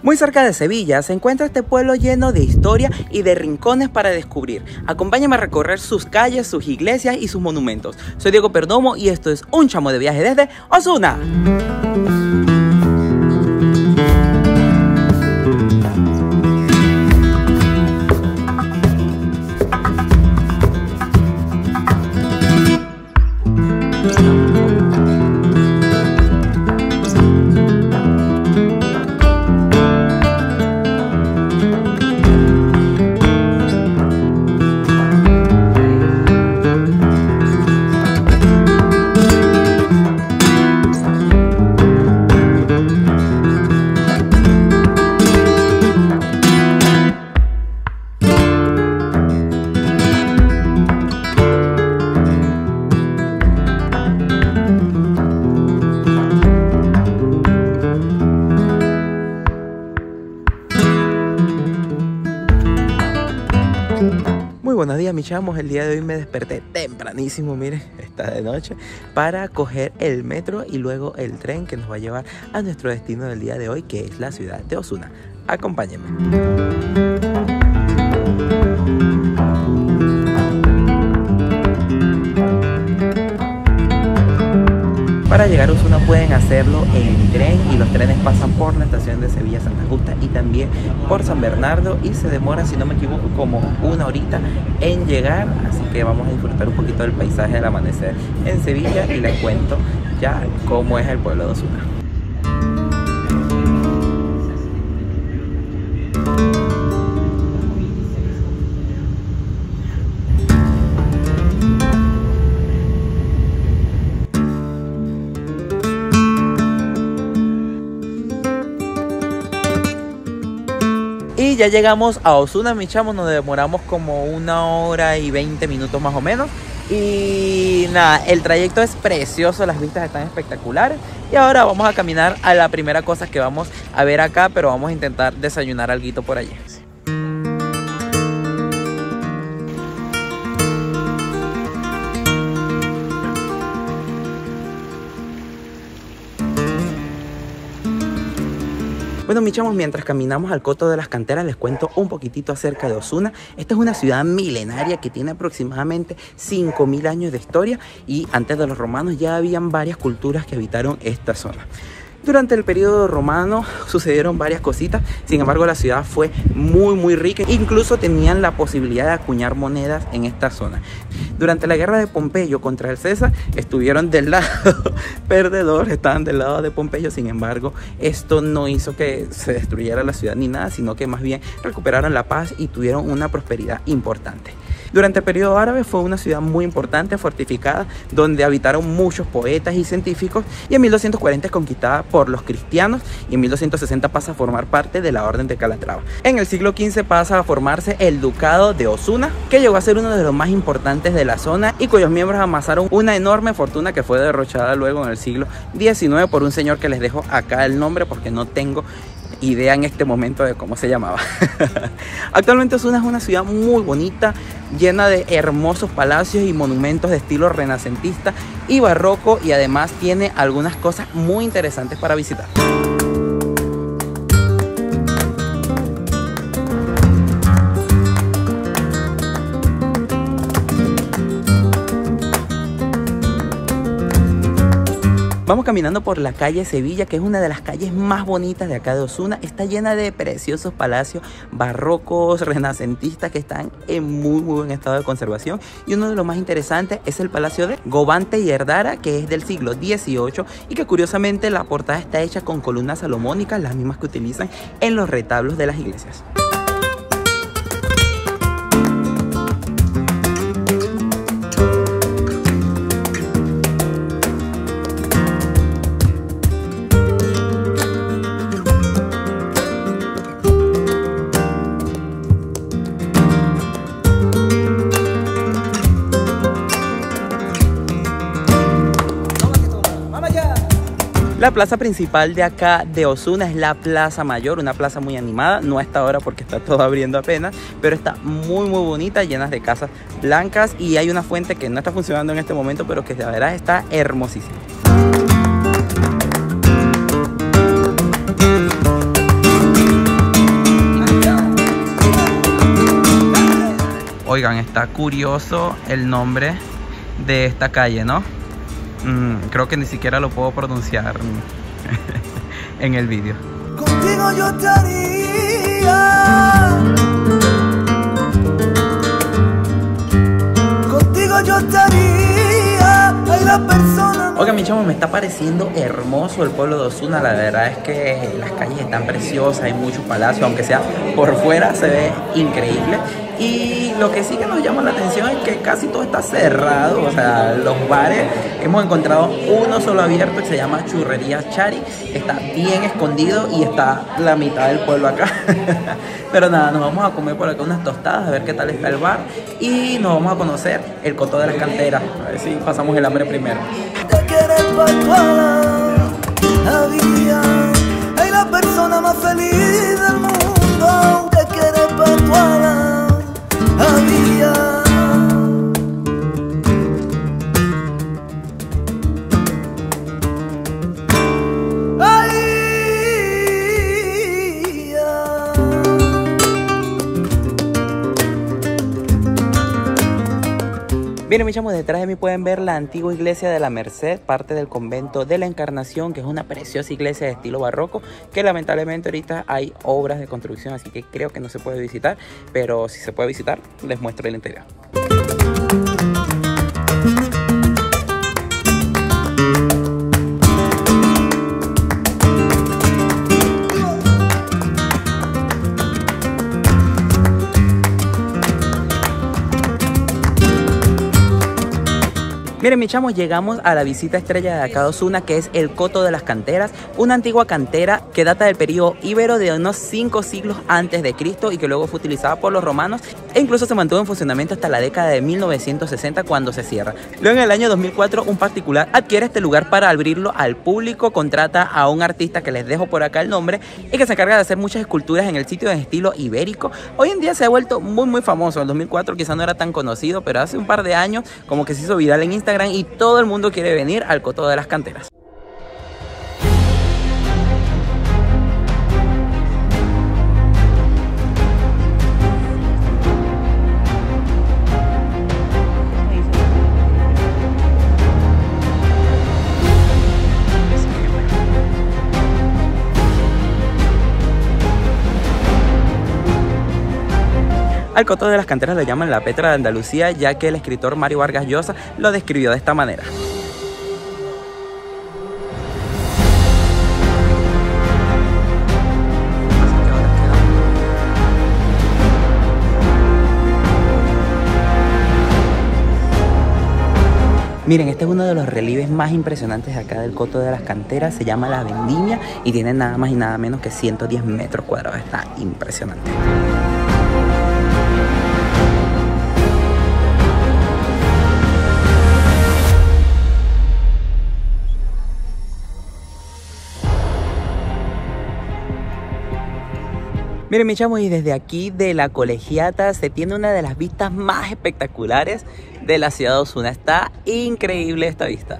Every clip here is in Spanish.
Muy cerca de Sevilla se encuentra este pueblo lleno de historia y de rincones para descubrir. Acompáñame a recorrer sus calles, sus iglesias y sus monumentos. Soy Diego Perdomo y esto es Un Chamo de Viaje desde Osuna. Muy buenos días, mis chamos. El día de hoy me desperté tempranísimo, miren, está de noche, para coger el metro y luego el tren que nos va a llevar a nuestro destino del día de hoy, que es la ciudad de Osuna. Acompáñenme. Para llegar a Osuna pueden hacerlo en tren y los trenes pasan por la estación de Sevilla Santa Justa y también por San Bernardo y se demora, si no me equivoco, como una horita en llegar, así que vamos a disfrutar un poquito del paisaje del amanecer en Sevilla y les cuento ya cómo es el pueblo de Osuna. Y ya llegamos a Osuna, mis chamos, nos demoramos como 1 hora y 20 minutos más o menos. Y nada, el trayecto es precioso, las vistas están espectaculares. Y ahora vamos a caminar a la primera cosa que vamos a ver acá, pero vamos a intentar desayunar alguito por allí. Bueno, mis chamos, mientras caminamos al Coto de las Canteras les cuento un poquitito acerca de Osuna. Esta es una ciudad milenaria que tiene aproximadamente 5000 años de historia y antes de los romanos ya habían varias culturas que habitaron esta zona. Durante el periodo romano sucedieron varias cositas, sin embargo la ciudad fue muy rica, incluso tenían la posibilidad de acuñar monedas en esta zona. Durante la guerra de Pompeyo contra el César estuvieron del lado perdedor, estaban del lado de Pompeyo, sin embargo esto no hizo que se destruyera la ciudad ni nada, sino que más bien recuperaron la paz y tuvieron una prosperidad importante. Durante el periodo árabe fue una ciudad muy importante, fortificada, donde habitaron muchos poetas y científicos, y en 1240 es conquistada por los cristianos y en 1260 pasa a formar parte de la Orden de Calatrava. En el siglo XV pasa a formarse el Ducado de Osuna, que llegó a ser uno de los más importantes de la zona y cuyos miembros amasaron una enorme fortuna que fue derrochada luego en el siglo XIX por un señor que les dejo acá el nombre porque no tengo idea en este momento de cómo se llamaba. Actualmente Osuna es una ciudad muy bonita, llena de hermosos palacios y monumentos de estilo renacentista y barroco, y además tiene algunas cosas muy interesantes para visitar. Vamos caminando por la calle Sevilla, que es una de las calles más bonitas de acá de Osuna. Está llena de preciosos palacios barrocos, renacentistas, que están en muy buen estado de conservación. Y uno de los más interesantes es el Palacio de Gobante y Erdara, que es del siglo XVIII y que curiosamente la portada está hecha con columnas salomónicas, las mismas que utilizan en los retablos de las iglesias. La plaza principal de acá de Osuna es la Plaza Mayor, una plaza muy animada, no a esta hora porque está todo abriendo apenas, pero está muy bonita, llena de casas blancas y hay una fuente que no está funcionando en este momento, pero que la verdad está hermosísima. Oigan, está curioso el nombre de esta calle, ¿no? Creo que ni siquiera lo puedo pronunciar en el vídeo. Contigo yo te haría. Contigo yo te haría. Ay, la persona. Oigan, mi chamo, me está pareciendo hermoso el pueblo de Osuna. La verdad es que las calles están preciosas, hay muchos palacios, aunque sea por fuera se ve increíble. Y lo que sí que nos llama la atención es que casi todo está cerrado. O sea, los bares, hemos encontrado uno solo abierto que se llama Churrería Chari. Está bien escondido y está la mitad del pueblo acá. Pero nada, nos vamos a comer por acá unas tostadas, a ver qué tal está el bar. Y nos vamos a conocer el Coto de las Canteras. A ver si pasamos el hambre primero. Te quieres pa' había. Ay, la persona más feliz del mundo. Te quieres pa' había. Miren, mis chamos, detrás de mí pueden ver la antigua iglesia de la Merced, parte del convento de la Encarnación, que es una preciosa iglesia de estilo barroco, que lamentablemente ahorita hay obras de construcción, así que creo que no se puede visitar, pero si se puede visitar, les muestro el interior. Miren, mis chamos, llegamos a la visita estrella de acá de Osuna, que es el Coto de las Canteras, una antigua cantera que data del periodo íbero de unos 5 siglos antes de Cristo y que luego fue utilizada por los romanos e incluso se mantuvo en funcionamiento hasta la década de 1960 cuando se cierra. Luego en el año 2004 un particular adquiere este lugar para abrirlo al público, contrata a un artista que les dejo por acá el nombre y que se encarga de hacer muchas esculturas en el sitio en estilo ibérico. Hoy en día se ha vuelto muy famoso, en el 2004 quizá no era tan conocido, pero hace un par de años como que se hizo viral en Instagram y todo el mundo quiere venir al Coto de las Canteras. Al Coto de las Canteras le llaman la Petra de Andalucía, ya que el escritor Mario Vargas Llosa lo describió de esta manera. Miren, este es uno de los relieves más impresionantes de acá del Coto de las Canteras, se llama La Vendimia y tiene nada más y nada menos que 110 metros cuadrados, está impresionante. Miren, mi chamo, y desde aquí de la Colegiata se tiene una de las vistas más espectaculares de la ciudad de Osuna. Está increíble esta vista.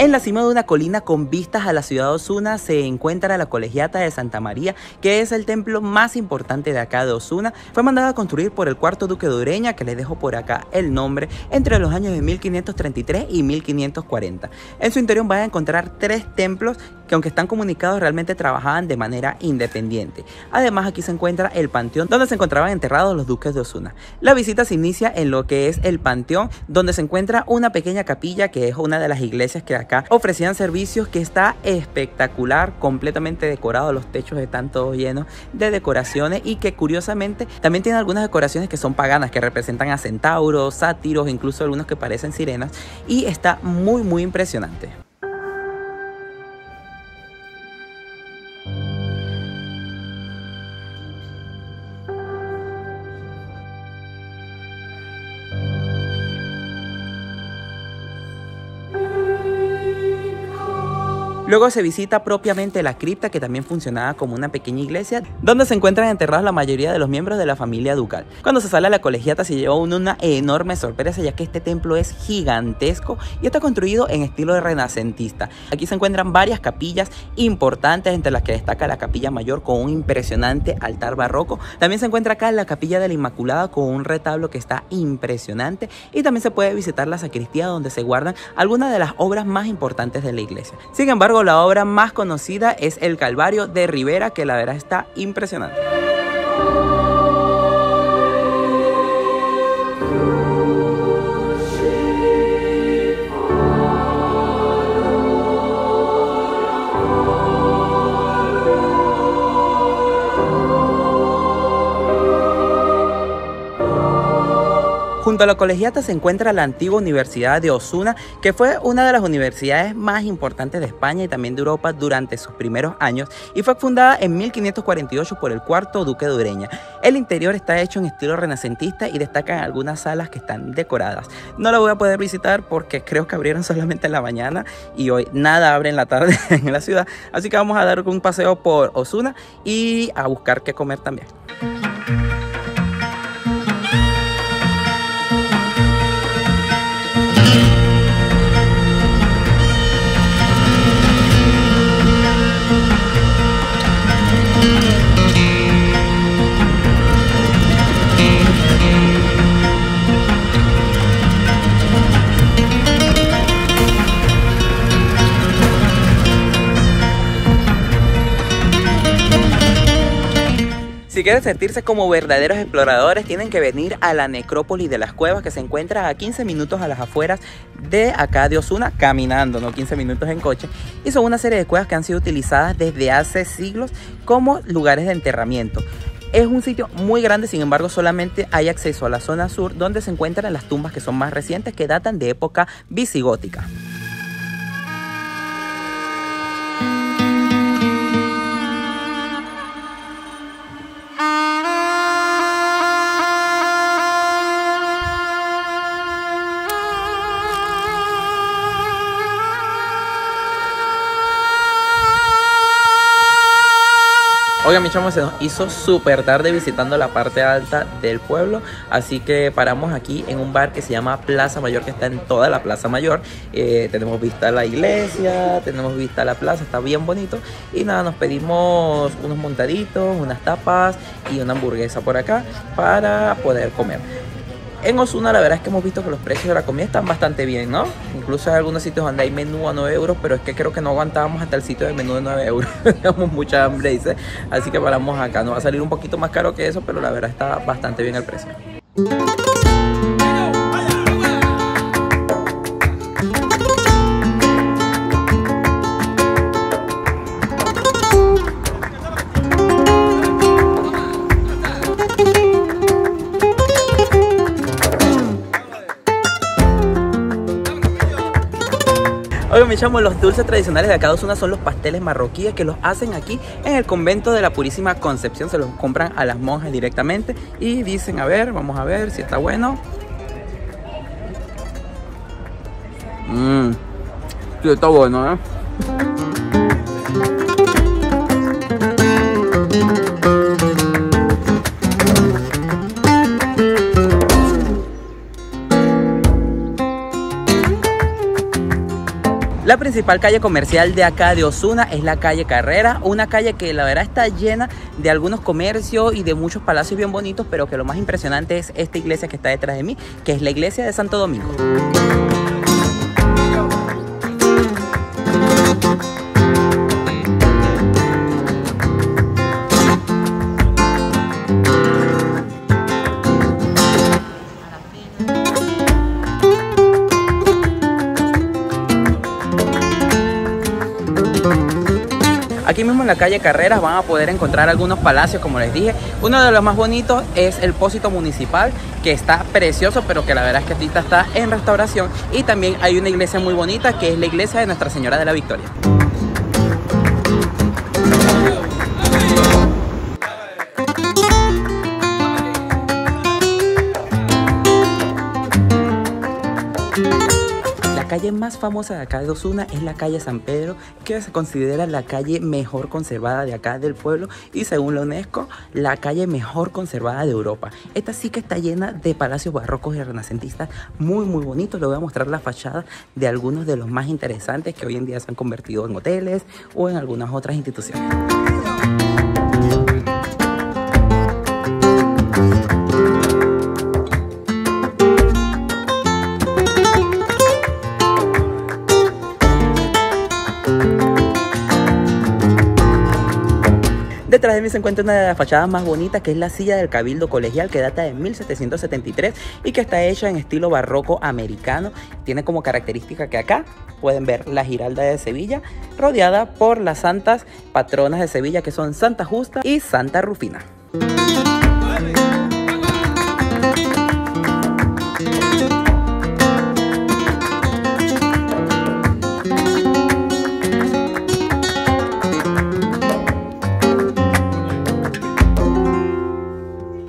En la cima de una colina con vistas a la ciudad de Osuna se encuentra la Colegiata de Santa María, que es el templo más importante de acá de Osuna. Fue mandada a construir por el cuarto duque de Ureña, que les dejo por acá el nombre, entre los años de 1533 y 1540. En su interior van a encontrar 3 templos que, aunque están comunicados, realmente trabajaban de manera independiente. Además, aquí se encuentra el panteón donde se encontraban enterrados los duques de Osuna. La visita se inicia en lo que es el panteón, donde se encuentra una pequeña capilla que es una de las iglesias que acá acá ofrecían servicios, que está espectacular, completamente decorado. Los techos están todos llenos de decoraciones y que curiosamente también tiene algunas decoraciones que son paganas, que representan a centauros, sátiros, incluso algunos que parecen sirenas, y está muy impresionante. Luego se visita propiamente la cripta, que también funcionaba como una pequeña iglesia, donde se encuentran enterrados la mayoría de los miembros de la familia ducal. Cuando se sale a la colegiata se lleva una enorme sorpresa, ya que este templo es gigantesco y está construido en estilo renacentista. Aquí se encuentran varias capillas importantes, entre las que destaca la capilla mayor con un impresionante altar barroco. También se encuentra acá la capilla de la Inmaculada con un retablo que está impresionante, y también se puede visitar la sacristía, donde se guardan algunas de las obras más importantes de la iglesia. Sin embargo, la obra más conocida es el Calvario de Ribera, que la verdad está impresionante. Junto a la colegiata se encuentra la antigua Universidad de Osuna, que fue una de las universidades más importantes de España y también de Europa durante sus primeros años, y fue fundada en 1548 por el cuarto duque de Ureña. El interior está hecho en estilo renacentista y destacan algunas salas que están decoradas. No la voy a poder visitar porque creo que abrieron solamente en la mañana y hoy nada abre en la tarde en la ciudad, así que vamos a dar un paseo por Osuna y a buscar qué comer también. Si quieren sentirse como verdaderos exploradores, tienen que venir a la necrópolis de las cuevas, que se encuentra a 15 minutos a las afueras de acá de Osuna, caminando, no 15 minutos en coche. Y son una serie de cuevas que han sido utilizadas desde hace siglos como lugares de enterramiento. Es un sitio muy grande, sin embargo solamente hay acceso a la zona sur, donde se encuentran las tumbas que son más recientes, que datan de época visigótica. Oigan, mi chamo, se nos hizo súper tarde visitando la parte alta del pueblo, así que paramos aquí en un bar que se llama Plaza Mayor, que está en toda la Plaza Mayor. Tenemos vista a la iglesia, tenemos vista a la plaza, está bien bonito. Y nada, nos pedimos unos montaditos, unas tapas y una hamburguesa por acá para poder comer. En Osuna la verdad es que hemos visto que los precios de la comida están bastante bien, ¿no? Incluso hay algunos sitios donde hay menú a 9 euros, pero es que creo que no aguantábamos hasta el sitio de menú de 9 euros. Teníamos mucha hambre, dice. Así que paramos acá. Nos va a salir un poquito más caro que eso, pero la verdad está bastante bien el precio. Oigan, me llamo, los dulces tradicionales de acá de Osuna son los pasteles marroquíes, que los hacen aquí en el convento de la Purísima Concepción. Se los compran a las monjas directamente y dicen, a ver, vamos a ver si está bueno. Sí, está bueno, ¿eh? La principal calle comercial de acá de Osuna es la calle Carrera, una calle que la verdad está llena de algunos comercios y de muchos palacios bien bonitos, pero que lo más impresionante es esta iglesia que está detrás de mí, que es la iglesia de Santo Domingo. mismo en la calle Carreras van a poder encontrar algunos palacios, como les dije. Uno de los más bonitos es el Pósito Municipal, que está precioso, pero que la verdad es que ahorita está en restauración. Y también hay una iglesia muy bonita, que es la iglesia de Nuestra Señora de la Victoria. La calle más famosa de acá de Osuna es la calle San Pedro, que se considera la calle mejor conservada de acá del pueblo y según la UNESCO, la calle mejor conservada de Europa. Esta sí que está llena de palacios barrocos y renacentistas muy bonitos. Les voy a mostrar la fachada de algunos de los más interesantes que hoy en día se han convertido en hoteles o en algunas otras instituciones. Detrás de mí se encuentra una de las fachadas más bonitas, que es la silla del Cabildo Colegial, que data de 1773 y que está hecha en estilo barroco americano. Tiene como característica que acá pueden ver la Giralda de Sevilla, rodeada por las santas patronas de Sevilla, que son Santa Justa y Santa Rufina.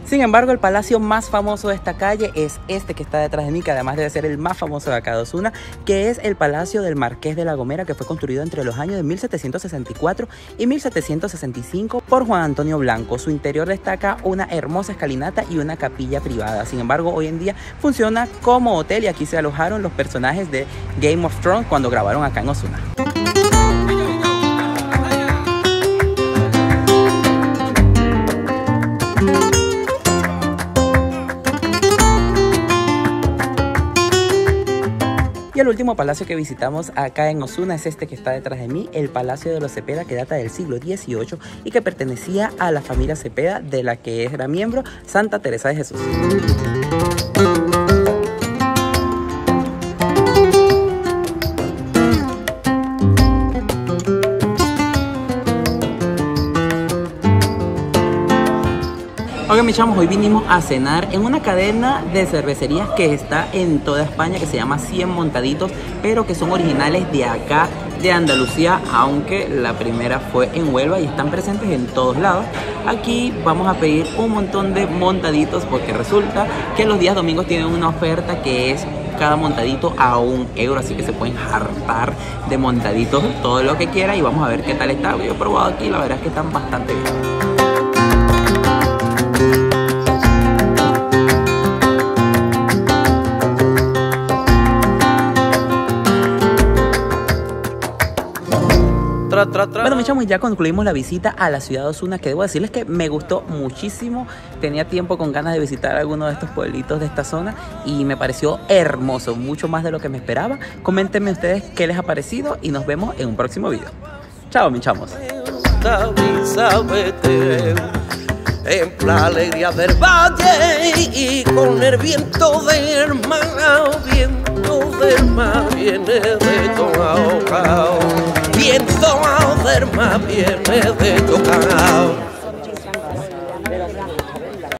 Sin embargo, el palacio más famoso de esta calle es este que está detrás de mí, que además debe ser el más famoso de acá de Osuna, que es el Palacio del Marqués de La Gomera, que fue construido entre los años de 1764 y 1765 por Juan Antonio Blanco. Su interior destaca una hermosa escalinata y una capilla privada. Sin embargo, hoy en día funciona como hotel y aquí se alojaron los personajes de Game of Thrones cuando grabaron acá en Osuna. Y el último palacio que visitamos acá en Osuna es este que está detrás de mí, el Palacio de los Cepeda, que data del siglo XVIII y que pertenecía a la familia Cepeda, de la que era miembro Santa Teresa de Jesús. Oigan, mis chamos, hoy vinimos a cenar en una cadena de cervecerías que está en toda España, que se llama 100 Montaditos, pero que son originales de acá, de Andalucía, aunque la primera fue en Huelva y están presentes en todos lados. Aquí vamos a pedir un montón de montaditos porque resulta que los días domingos tienen una oferta que es cada montadito a €1, así que se pueden hartar de montaditos todo lo que quieran y vamos a ver qué tal está. Yo he probado aquí, la verdad es que están bastante bien. Bueno, mis chamos, ya concluimos la visita a la ciudad de Osuna, que debo decirles que me gustó muchísimo. Tenía tiempo con ganas de visitar alguno de estos pueblitos de esta zona y me pareció hermoso, mucho más de lo que me esperaba. Coméntenme ustedes qué les ha parecido y nos vemos en un próximo video. Chao, mis chamos. En la alegría del valle y con el viento del mar viene de Tocao, viento del mar viene de Tocao.